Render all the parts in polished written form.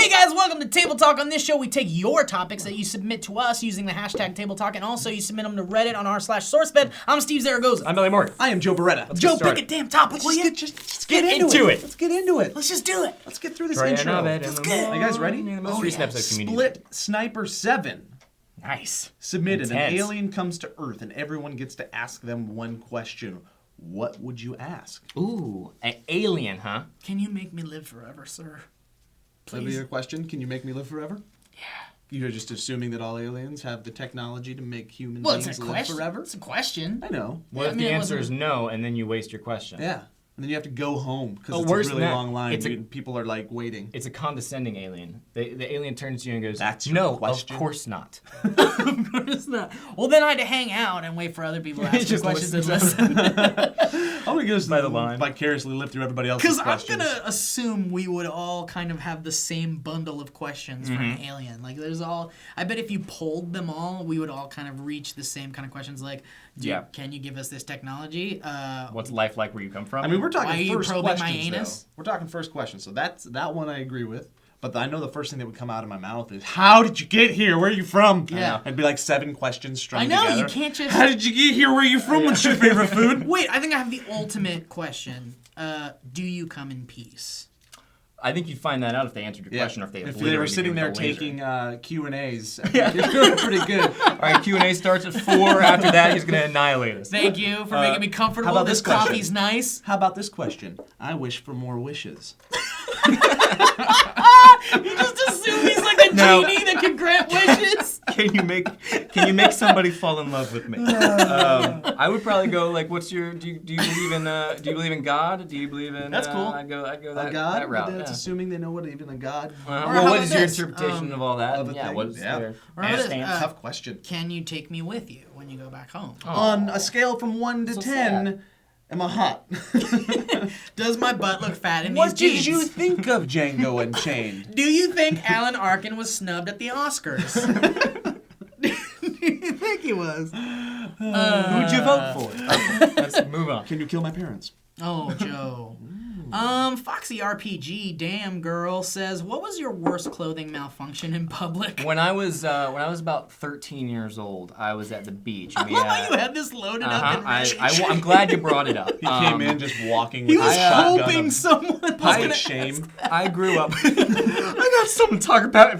Hey guys, welcome to Table Talk. On this show, we take your topics that you submit to us using the hashtag Table Talk, and also you submit them to Reddit on r/SourceFed. I'm Steve Zaragoza. I'm Billy Morgan. I am Joe Beretta. Joe, pick a damn topic, will you? Let's get into it. Let's get into it. Let's just do it. Let's get through this intro. Let's get. Are you guys ready? The most recent episode of Community. Split Sniper 7 Nice. submitted. Intense. An alien comes to Earth, and everyone gets to ask them one question. What would you ask? Ooh, an alien, huh? Can you make me live forever, sir? That'd be Please. your question. Can you make me live forever? Yeah. You're just assuming that all aliens have the technology to make human Well, beings it's a live question. forever? It's a question. I know. What Yeah, if I mean, the it answer wasn't- is no, and then you waste your question? Yeah. And then you have to go home because Oh, it's worse a really than that, long line. it's a- People are like waiting. It's a condescending alien. The alien turns to you and goes, That's your no, question? of course not. Of course not. Well, then I had to hang out and wait for other people to ask me Just questions and listen. listen. I'm going to go By the line. vicariously live through everybody else's Because I'm questions. going to assume we would all kind of have the same bundle of questions for an alien. Like, I bet if you polled them all, we would all kind of reach the same kind of questions like, can you give us this technology? What's life like where you come from? I mean, we're Why are talking you first probing my questions, anus? though. We're talking first questions, so that one I agree with. But I know the first thing that would come out of my mouth is, how did you get here? Where are you from? Yeah. It'd be like 7 questions strung I know, together. you can't just... How did you get here? Where are you from? What's your favorite food? Wait, I think I have the ultimate question. Do you come in peace? I think you'd find that out if they answered your question or if they If they were obliterated sitting you there with a laser. taking Q&As, you're doing pretty good. All right, Q&A starts at 4. After that, he's going to annihilate us. Thank you for making me comfortable. how about This this question? coffee's nice. How about this question? I wish for more wishes. You just assume he's like a No. genie that can grant wishes. Can you make somebody fall in love with me? I would probably go like, what's your? Do you believe in God? Do you believe in? That's cool. I'd go that, A god? that route. But that's yeah. assuming they know what even a god. Or Well, how what about is your this? interpretation of all that? of a Yeah, thing? what is Yeah. their Or how about this? stance? Tough question. Can you take me with you when you go back home? On a scale from 1 to So 10, sad. am I hot? Does my butt look fat in What these did you jeans? think of Django Unchained? Do you think Alan Arkin was snubbed at the Oscars? Do you think he was? Who'd you vote for? Let's move on. Can you kill my parents? Oh, Joe. Foxy RPG, damn girl, says, what was your worst clothing malfunction in public? When I was about 13 years old, I was at the beach. I And we love how you had this loaded up and ready. I'm glad you brought it up. He came in just walking He with was his shotgun hoping of someone was pipe gonna shame. I grew up. I got something to talk about.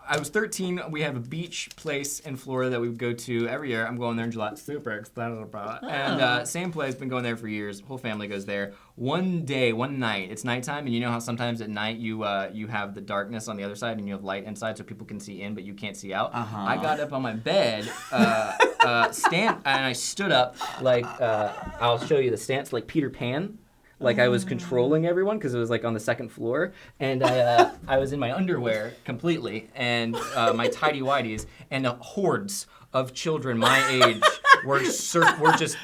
I was 13. We have a beach place in Florida that we would go to every year. I'm going there in July. Super excited about it. And same place. Been going there for years. Whole family goes there. One night. It's nighttime, and you know how sometimes at night you have the darkness on the other side and you have light inside, so people can see in, but you can't see out. I got up on my bed, and I stood up like I'll show you the stance like Peter Pan. Like I was controlling everyone because it was like on the second floor, and I was in my underwear completely and my tidy whities, and hordes of children my age were just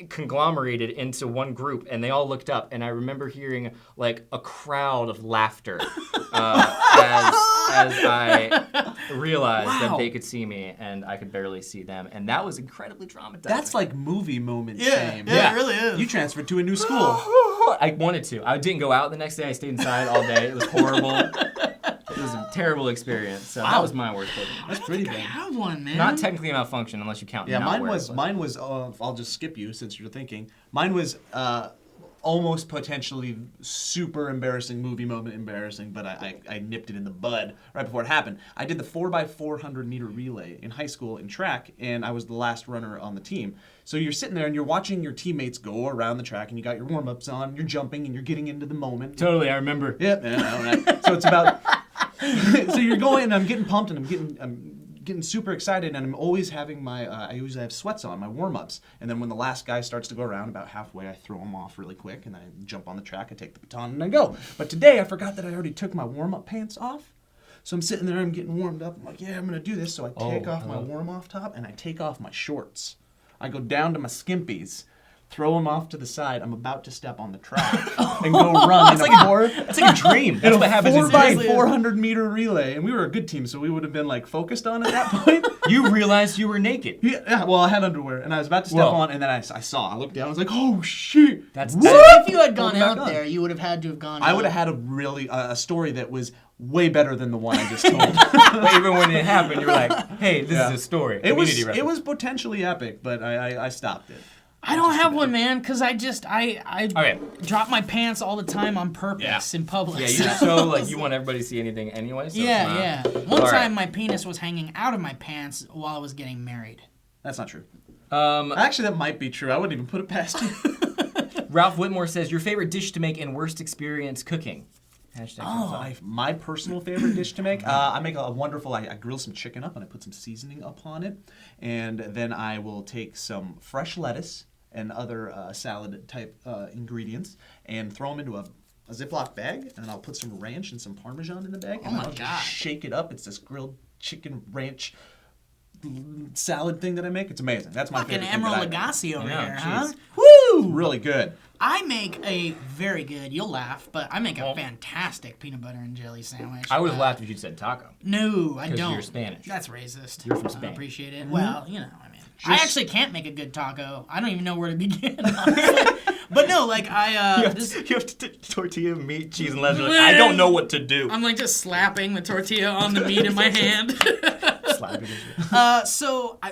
conglomerated into one group, and they all looked up, and I remember hearing like a crowd of laughter as I realized that they could see me and I could barely see them, and that was incredibly traumatizing. That's like movie moment shame. Yeah, it really is. You transferred to a new school. I wanted to. I didn't go out the next day. I stayed inside all day. It was horrible. It was a terrible experience. So that was my worst clothing. That's pretty I bad. have one, man. Not technically a malfunction unless you count. Yeah, not mine wearing was. it. Mine was. I'll just skip you since you're thinking. Mine was almost potentially super embarrassing movie moment embarrassing, but I nipped it in the bud right before it happened. I did the 4x400 meter relay in high school in track, and I was the last runner on the team. So you're sitting there and you're watching your teammates go around the track, and you got your warm ups on, you're jumping, and you're getting into the moment. Totally, I remember. Yep. Yeah, all right. So it's about. So you're going, and I'm getting pumped, and I'm getting super excited, and I'm always having my, I usually have sweats on, my warm-ups, and then when the last guy starts to go around about halfway, I throw him off really quick, and I jump on the track, I take the baton, and I go. But today, I forgot that I already took my warm-up pants off, so I'm sitting there, I'm getting warmed up, I'm like, yeah, I'm going to do this, so I take off my warm-off top, and I take off my shorts. I go down to my skimpies, throw them off to the side. I'm about to step on the track and go run. It's like a dream. That's what happens in 4x400 meter relay, and we were a good team, so we would have been like focused on at that point. You realized you were naked. Yeah, well, I had underwear, and I was about to step on, and then I looked down, I was like, oh shit. So if you had gone out there, you would have had to have gone. I would have had a story that was way better than the one I just told. But even when it happened, you were like, hey, this is a story. It was potentially epic, but I stopped it. I don't have one, man, because I drop my pants all the time on purpose in public. Yeah, you're so like you want everybody to see anything anyway. So yeah. One time my penis was hanging out of my pants while I was getting married. That's not true. Actually, that might be true. I wouldn't even put it past you. Ralph Whitmore says, your favorite dish to make and worst experience cooking. My personal favorite dish to make, I make a wonderful, I grill some chicken up and I put some seasoning upon it. And then I will take some fresh lettuce and other salad type ingredients and throw them into a Ziploc bag. And I'll put some ranch and some Parmesan in the bag. And I'll just shake it up. It's this grilled chicken ranch salad thing that I make. It's amazing. That's my favorite thing. Fucking Emerald Lagasse over here, huh? Woo! Really good. I make a very good, you'll laugh, but I make a fantastic peanut butter and jelly sandwich. I would have laughed if you said taco. No, I don't. Because you're Spanish. That's racist. You're from Spain. I appreciate it. Well, you know, I mean, I actually can't make a good taco. I don't even know where to begin, honestly. But no, like you have to tortilla, meat, cheese, and lettuce. I don't know what to do. I'm like just slapping the tortilla on the meat in my hand.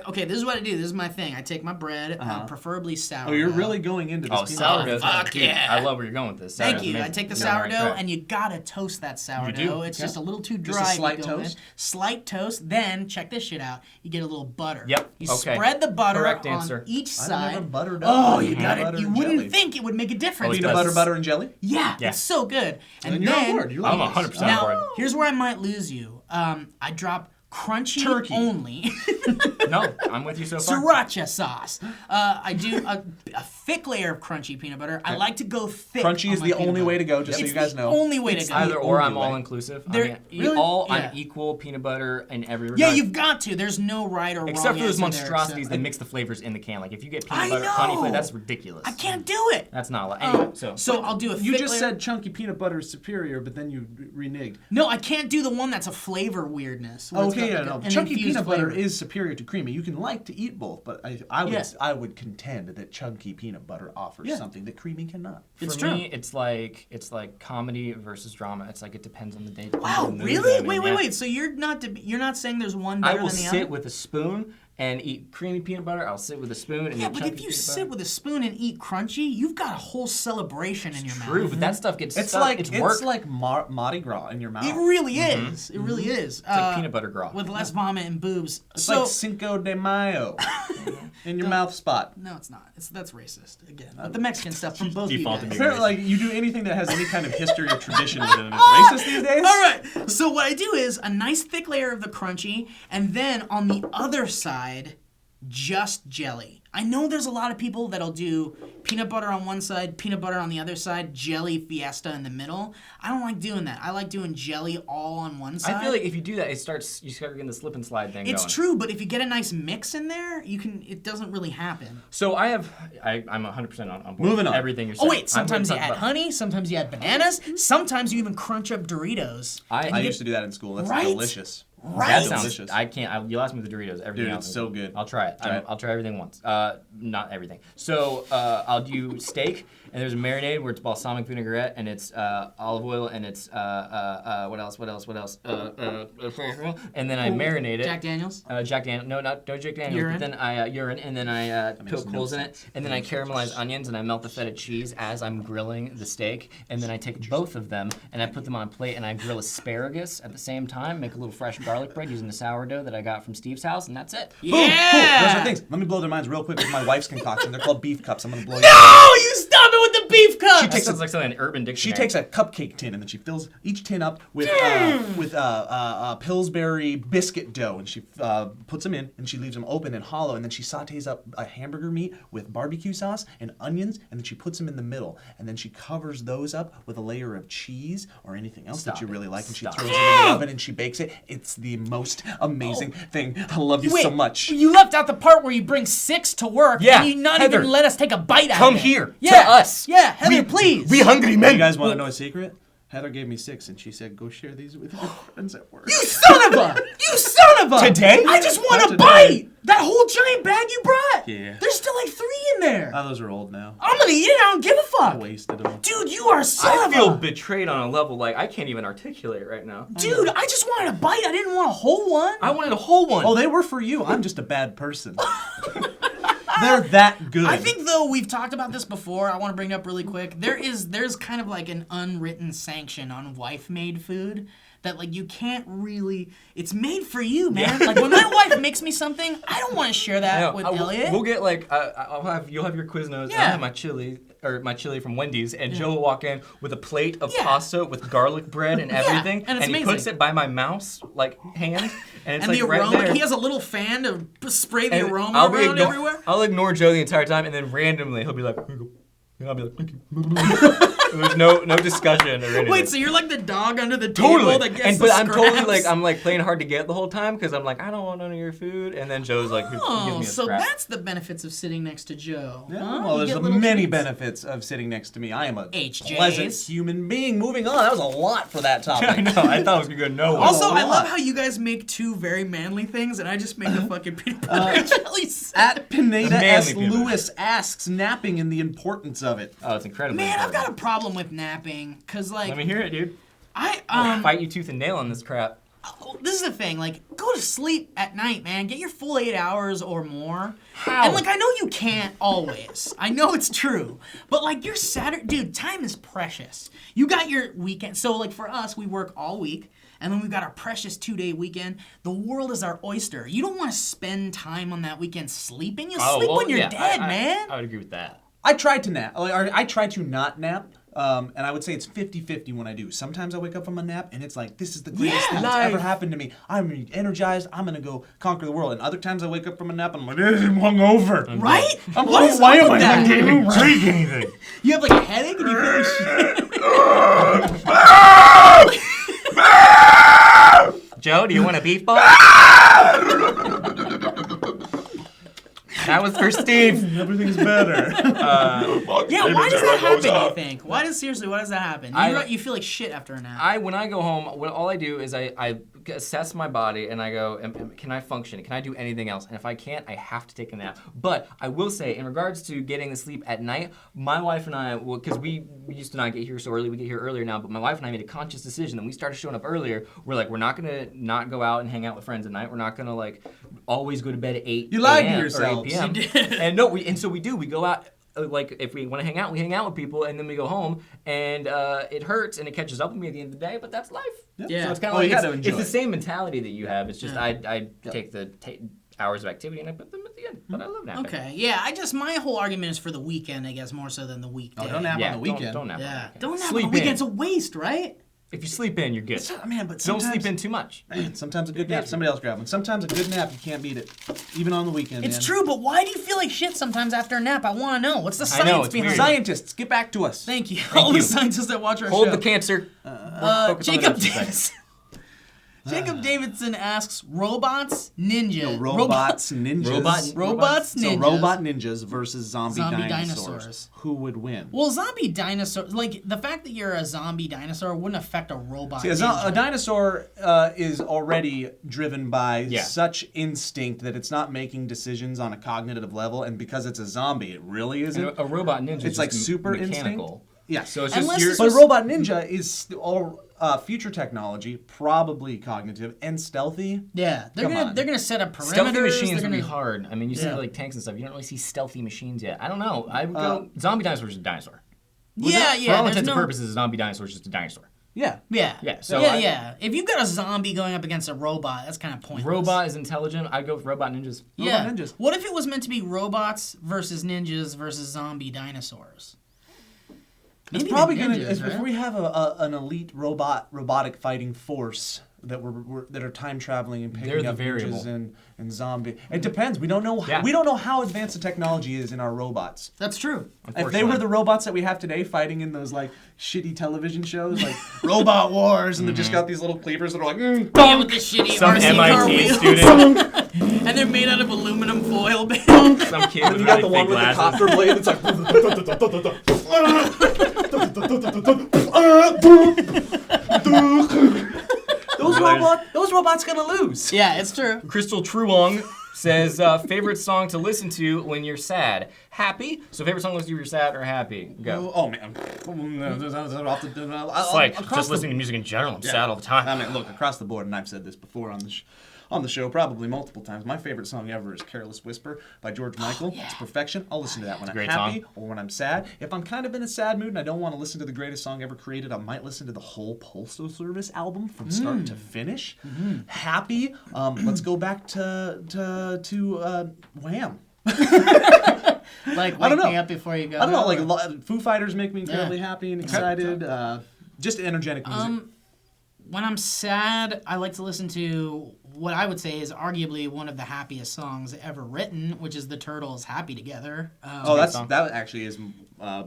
Okay, this is what I do. This is my thing. I take my bread, preferably sourdough. Oh, you're really going into this. Oh, sourdough. Fuck yeah. I love where you're going with this. Thank you. I take the sourdough, and you gotta toast that sourdough. It's just a little too dry. Just a slight toast? Slight toast. Then, check this shit out. You get a little butter. Yep. You spread the butter on each side. I've never buttered up. Oh, you got it. You wouldn't think it would make a difference. Peanut butter, and jelly? Yeah, it's so good. And you're then, on board. I'm 100% on board. Here's where I might lose you. I drop crunchy turkey only. No, I'm with you so far. Sriracha sauce. I do a thick layer of crunchy peanut butter. I like to go thick. Crunchy is the only way to go, just so you guys know. It's the only way to go. Either or, I'm all inclusive. Really? I'm equal peanut butter in every regard. Yeah, you've got to. There's no right or wrong. Except for those monstrosities that mix the flavors in the can. Like if you get peanut butter honey flavor, that's ridiculous. I can't do it. That's not a lot. Anyway, so I'll do a thick You just layer. said chunky peanut butter is superior, but then you reneged. No, I can't do the one that's a flavor weirdness. Okay, no. Chunky peanut butter is superior to creamy. You can like to eat both, but I would contend that chunky peanut butter offers something that creamy cannot. For me, it's like comedy versus drama. It's like it depends on the day. Wow, really? Wait. So you're not saying there's one better than the other? I will sit with a spoon and eat creamy peanut butter. I'll sit with a spoon and eat chunky peanut butter. Yeah, but if you sit with a spoon and eat crunchy, you've got a whole celebration in your mouth. True, but that stuff gets it's stuck. like It's work. It's like Mardi Gras in your mouth. It really is. It really is. It's like peanut butter gras. With less vomit and boobs. It's like Cinco de Mayo in your mouth spot. No, it's not. That's racist again. But the Mexican stuff from both of you guys. Apparently, like you do anything that has any kind of history or tradition with it, and it's racist these days. All right. So what I do is a nice thick layer of the crunchy, and then on the other side, just jelly. I know there's a lot of people that'll do peanut butter on one side, peanut butter on the other side, jelly fiesta in the middle. I don't like doing that. I like doing jelly all on one side. I feel like if you do that, you start getting the slip and slide thing It's going. true, but if you get a nice mix in there, it doesn't really happen. So I'm 100% on board. Moving on. Everything you're saying. Oh wait, sometimes you add honey, sometimes you add bananas, sometimes you even crunch up Doritos. I used to do that in school. That's delicious. Right. That sounds delicious. I can't. You'll ask me the Doritos. Everything Dude, else it's so good. I'll try it. I'll try everything once. Not everything. So I'll do steak, and there's a marinade where it's balsamic vinaigrette, and it's olive oil, and it's what else? And then I marinate it. Jack Daniels? Jack Daniels. No Jack Daniels. Urine? But then I urine, and then I poke holes in it, and then I caramelize onions, and I melt the feta cheese as I'm grilling the steak, and then I take both of them, and I put them on a plate, and I grill asparagus at the same time, make a little fresh garlic bread using the sourdough that I got from Steve's house, and that's it. Yeah! Boom. Those are things. Let me blow their minds real quick with my wife's concoction. They're called beef cups. I'm going to blow you. No! You stop it with the beef cups! She takes sounds like something in Urban She Dictionary. takes a cupcake tin and then she fills each tin up with Pillsbury biscuit dough, and she puts them in and she leaves them open and hollow, and then she sautés up a hamburger meat with barbecue sauce and onions, and then she puts them in the middle, and then she covers those up with a layer of cheese or anything else that you really like, and she throws it in the oven and she bakes it. It's the most amazing thing. I love you so much. You left out the part where you bring 6 to work and you not Heather, even let us take a bite out of it. come here to Yeah. us. Yeah, Heather, please. We hungry men. You guys want to know a secret? Heather gave me 6 and she said, go share these with your friends at work. You son of a! You son of a! Today? I just want Not a today. bite! That whole giant bag you brought! Yeah. There's still like 3 in there. Those are old now. I'm gonna eat it, I don't give a I fuck. wasted them. Dude, you are son I of feel a... betrayed on a level like I can't even articulate right now. Dude, I just wanted a bite. I didn't want a whole one. I wanted a whole one. Oh, they were for you. I'm just a bad person. They're that good. I think though we've talked about this before. I want to bring it up really quick. There's kind of like an unwritten sanction on wife-made food that like you can't really. It's made for you, man. Like when my wife makes me something, I don't want to share that with Elliot. We'll get like you'll have your Quiznos. Yeah. I'll have my chili from Wendy's, and Joe will walk in with a plate of pasta with garlic bread and everything, and it's he amazing. puts it by my mouse hand, and it's and like the aroma, right there. He has a little fan to spray the And aroma around everywhere. I'll ignore Joe the entire time, and then randomly he'll be like, "Here you go." And I'll be like, "Thank you." There's no discussion or anything. Wait, so you're like the dog under the table that gets the but I'm totally scraps? I'm like playing hard to get the whole time because I'm like, I don't want none of your food, and then Joe's like, "Give me a so scrap." that's the benefits of sitting next to Joe. Yeah, huh? well, You there's get little many treats. benefits of sitting next to me. I am a HJs. pleasant human being. Moving on. That was a lot for that topic. I know. I thought it was gonna go nowhere. Also, a I lot. love how you guys make 2 very manly things, and I just make a fucking peanut butter and jelly sandwich. At Pineda Manly S. peanut. Lewis asks napping and the importance of it. Oh, it's incredibly Man, I've important. got a problem with napping, cause like Let me hear it, dude. I Fight you tooth and nail on this crap. this is the thing, like go to sleep at night, man. Get your full 8 hours or more. How? And like I know you can't always. I know it's true, but like your Saturday, dude, time is precious. You got your weekend, so like for us, we work all week. And then we've got our precious 2-day weekend. The world is our oyster. You don't want to spend time on that weekend sleeping. You sleep when you're dead, man. I would agree with that. I tried to nap. Or I try to not nap. And I would say it's 50-50 when I do. Sometimes I wake up from a nap and it's like, this is the greatest thing that's ever happened to me. I'm energized. I'm going to go conquer the world. And other times I wake up from a nap and I'm like, I'm hungover. Right? What is why am I not even drink anything. You have like a headache and you feel like shit. Joe, do you want a beef ball? That was for Steve. Everything's better. Yeah, why does that happen, you think? Why does that happen? You feel like shit after a nap. When I go home, all I do is I assess my body and I go, can I function? Can I do anything else? And if I can't, I have to take a nap. But I will say, in regards to getting to sleep at night, my wife and I, because we used to not get here so early, we get here earlier now, but my wife and I made a conscious decision and we started showing up earlier. We're like, we're not gonna not go out and hang out with friends at night. We're not gonna like always go to bed at 8 You lied to a.m. or 8 yourselves. p.m. You did. And so we do. We go out. Like if we want to hang out, we hang out with people, and then we go home, and it hurts, and it catches up with me at the end of the day. But that's life. Yeah. So it's kind of Well, you like gotta it's enjoy the it. same mentality that you have. It's just I take the hours of activity and I put them at the end. But I love napping. Okay, yeah, my whole argument is for the weekend, I guess, more so than the weekday. Oh, don't nap Yeah, on the weekend. Don't nap. Yeah, on the weekend. don't nap Sleep on the weekend. in. It's a waste, right? If you sleep in, you're good. Man, but Don't sometimes, sleep in too much. Man, sometimes a good nap, somebody else grab one. Sometimes a good nap, you can't beat it. Even on the weekend, It's man. true, but why do you feel like shit sometimes after a nap? I want to know. What's the I know, science it's behind weird. it? Scientists, get back to us. Thank you. All the you. scientists that watch our Hold show. the cancer. Focus on the Jacob next thing. Davis. Jacob Davidson asks, robots, ninja. Robots, ninjas. Robots, So ninjas. robot ninjas versus zombie Zombie dinosaurs. dinosaurs. Who would win? Well, zombie dinosaurs, like, the fact that you're a zombie dinosaur wouldn't affect a robot See, ninja. a dinosaur is already driven by such instinct that it's not making decisions on a cognitive level, and because it's a zombie, it really isn't. And a robot ninja It's is like just super mechanical. Yeah. So it's Unless just it's But just- robot ninja is all future technology, probably cognitive and stealthy. Yeah, they're Come gonna on. they're gonna set up perimeters. stealthy they're machines gonna, would be hard. I mean, you see Yeah. like tanks and stuff. You don't really see stealthy machines yet. I don't know. I would go zombie dinosaur is a dinosaur. Yeah, For all there's intents and no- purposes, a zombie dinosaur is just a dinosaur. Yeah. Yeah. Yeah, so yeah. If you've got a zombie going up against a robot, that's kind of pointless. Robot is intelligent. I'd go with robot ninjas. Yeah. Robot ninjas. What if it was meant to be robots versus ninjas versus zombie dinosaurs? It's Maybe probably the gonna. ninjas, If right? we have an elite robotic fighting force that that are time traveling and They're picking the up variable. ninjas and zombie. It depends. We don't know. Yeah. We don't know how advanced the technology is in our robots. That's true. If they were the robots that we have today fighting in those like shitty television shows like Robot Wars, and they've just got these little cleavers that are like, Yeah, with the shitty Some RC car MIT wheels. student, And they're made out of aluminum foil, man. some kid with you got really the one fake with glasses. the copter blade that's like. Those robots gonna lose. Yeah, it's true. Crystal Truong says, favorite song to listen to when you're sad? Happy? So favorite song to listen to when you're sad or happy? Go. Oh man. It's like just listening to music in general. I'm sad all the time. I mean, look, across the board, and I've said this before on the show probably multiple times. My favorite song ever is "Careless Whisper" by George Michael. It's perfection. I'll listen to that when I'm great happy song. or when I'm sad. If I'm kind of in a sad mood and I don't want to listen to the greatest song ever created, I might listen to the whole Postal Service album from start to finish. Happy. Let's go back to Wham. Like I don't wake me know. up before you go. I don't know. or- Like Foo Fighters make me incredibly happy and excited. Just energetic music. When I'm sad, I like to listen to what I would say is arguably one of the happiest songs ever written, which is the Turtles' "Happy Together." That actually is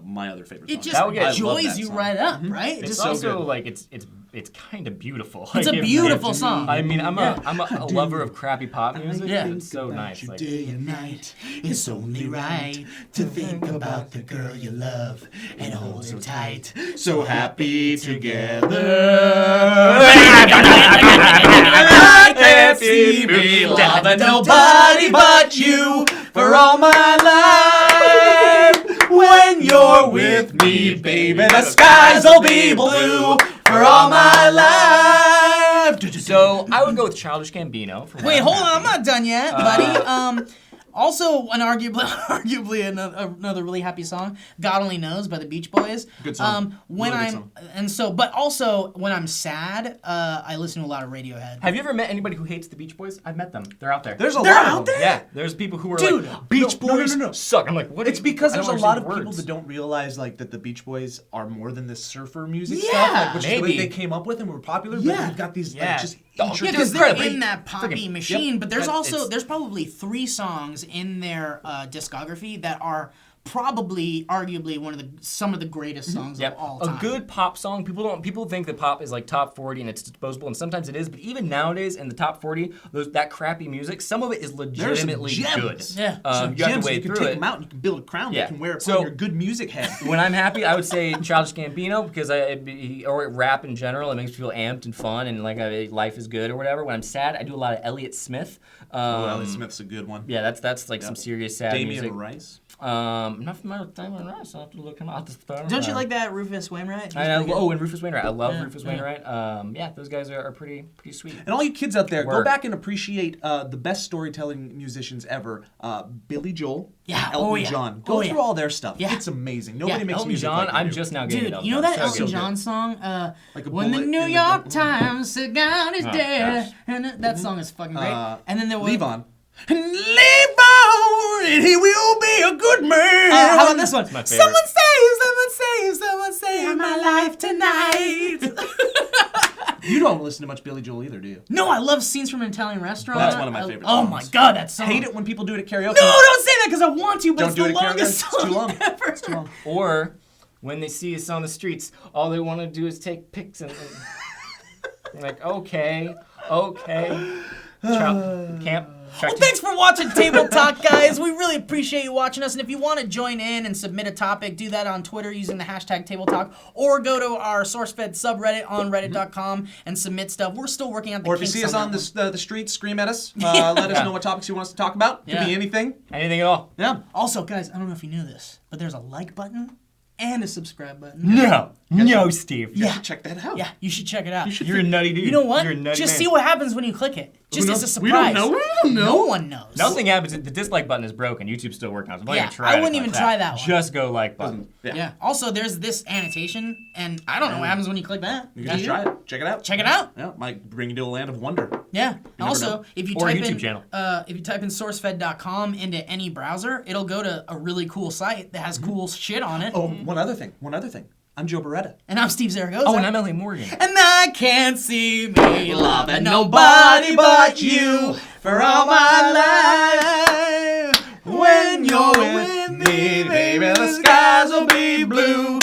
my other favorite song. It just That would get- I love joys that you song. right up, right? It's Just so also good. like it's kind of beautiful. It's a Like, beautiful song. I mean, I'm a lover of crappy pop music. Yeah. It's so nice. Like, Day and night, it's only right to think about the girl you love and hold her tight. So happy together. I can't see me loving nobody but you for all my life. When you're with me, baby, the skies'll be blue for all my life. So I would go with Childish Gambino. For Wait, one. hold on, I'm not done yet, buddy. Also, arguably another really happy song, "God Only Knows" by the Beach Boys. Good song. When Really good I'm song. but also when I'm sad, I listen to a lot of Radiohead. Have you ever met anybody who hates the Beach Boys? I've met them. They're out there. There's a They're lot out of them. there? Yeah, there's people who are Dude, like, Beach no, Boys no. suck. I'm like, what? It's because I don't there's a lot of understand people words. that don't realize like that the Beach Boys are more than this surfer music Yeah, stuff, like, which is maybe. what they came up with and were popular. Yeah. But they've got these Yeah. like, just Oh, Yeah, intricate- because they're incredibly in that poppy friggin- machine, yep. but there's It's- there's probably 3 songs in their discography that are probably, arguably, some of the greatest songs Yep. of all A time. good pop song. People think that pop is like top 40 and it's disposable, and sometimes it is. But even nowadays in the top 40, that crappy music, some of it is There's some legitimately good. gems. Yeah. Some you have gems to that wade you can through take it. them out and you can build a crown that Yeah. you can wear upon So- your good music head. When I'm happy, I would say Childish Gambino because or rap in general. It makes me feel amped and fun and like life is good or whatever. When I'm sad, I do a lot of Elliott Smith. Elliott Smith's a good one. Yeah, that's like some serious sad Damien music. Rice. I'm not familiar with Damien Rice. I'll have to look him up. Don't you like that Rufus Wainwright? He's I pretty good. know. Oh, and Rufus Wainwright. I love Yeah, Rufus yeah. Wainwright. Yeah, those guys are pretty sweet. And all you kids out there, go Word. back and appreciate the best storytelling musicians ever. Billy Joel, Yeah, Elton oh, yeah. John. Go Oh, through yeah. all their stuff. Yeah. It's amazing. Nobody Yeah, makes Elton music John, like they I'm do. just now getting Dude, it. you know that So Elton good. John song? Like a When the bullet New in the York gun. Times said God is Oh, dead. gosh. And that song is fucking great. And then there was... Leave on. Leave on, and he will be a good man. how about this one? my favorite. Someone save my life tonight. You don't listen to much Billy Joel either, do you? No, I love Scenes from an Italian Restaurant. That's one of my favorite Oh songs. my god, that song. Hate it when people do it at karaoke. No, don't say that because I want to, but Don't it's do the it at karaoke. longest It's song too long. ever. It's too long. Or when they see us on the streets, all they want to do is take pics and you're like, okay. Camp. Well, thanks for watching Table Talk, guys. We really appreciate you watching us. And if you want to join in and submit a topic, do that on Twitter using the hashtag Table Talk, or go to our SourceFed subreddit on reddit.com and submit stuff. We're still working out the Or if you kinks see us on that the streets, scream at us. Let us know what topics you want us to talk about. Could Yeah. be anything. Anything at all? Yeah. one. Also, guys, I don't know if you knew this, but there's a like button and a subscribe button. No, Steve. Yeah. Check that out. Yeah, you should check it out. You're a nutty dude. You know what? You're a nutty Just man. see what happens when you click it. Just as a We surprise. don't know. We don't know. No one knows. Nothing happens. The dislike button is broken. YouTube's still working on it. So don't Yeah, even try I to wouldn't click even try that one. Just go like button. Yeah. Also, there's this annotation, and I don't know what happens when you click that. You can just try it. Check it out. Check it out. Yeah, might bring you to a land of wonder. Yeah. never Also, know. if you Or a type YouTube in channel. if you type in sourcefed.com into any browser, it'll go to a really cool site that has cool shit on it. Oh, one other thing. I'm Joe Beretta. And I'm Steve Zaragoza. Oh, and I'm Ellie Morgan. And I can't see me loving nobody but you for all my life. When you're with me, baby, the skies will be blue.